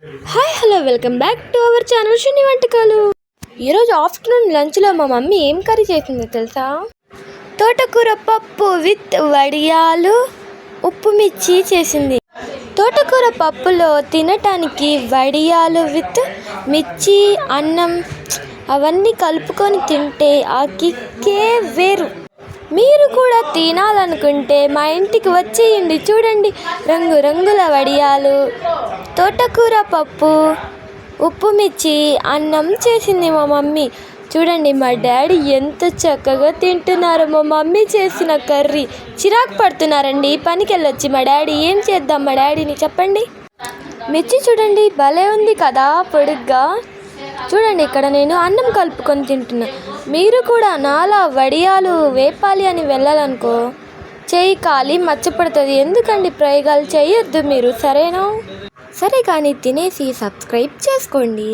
Hi hello welcome back to our channel Shinni వంటకాలు. ఈరోజు afternoon లంచ్లో మా మమ్మీ ఏం కర్రీ చేసిందో తెలుసా? తోటకూర పప్పు విత్ వడియాలు ఉప్పు మిర్చి చేసింది. తోటకూర పప్పులో తినటానికి వడియాలు విత్ మిర్చి అన్నం అవన్నీ కలుపుకొని తింటే ఆ కిక్కే వేరు. మీరు కూడా తినాలనుకుంటే మా ఇంటికి వచ్చేయండి. చూడండి, రంగురంగుల వడియాలు, తోటకూర పప్పు, ఉప్పు మిర్చి అన్నం చేసింది మా మమ్మీ. చూడండి, మా డాడీ ఎంత చక్కగా తింటున్నారు. మా మమ్మీ చేసిన కర్రీ చిరాకు పడుతున్నారండి. పనికి వెళ్ళొచ్చి మా డాడీ. ఏం చేద్దాం మా డాడీని చెప్పండి. మిర్చి చూడండి, భలే ఉంది కదా పొడుగ్గా. చూడండి, ఇక్కడ నేను అన్నం కలుపుకొని తింటున్నా. మీరు కూడా నాలా వడియాలు వేపాలి అని వెళ్ళాలనుకో, చేయి కాలి మచ్చపడుతుంది. ఎందుకండి ప్రయోగాలు చేయొద్దు మీరు, సరేనా? సరే కానీ తినేసి సబ్స్క్రైబ్ చేసుకోండి.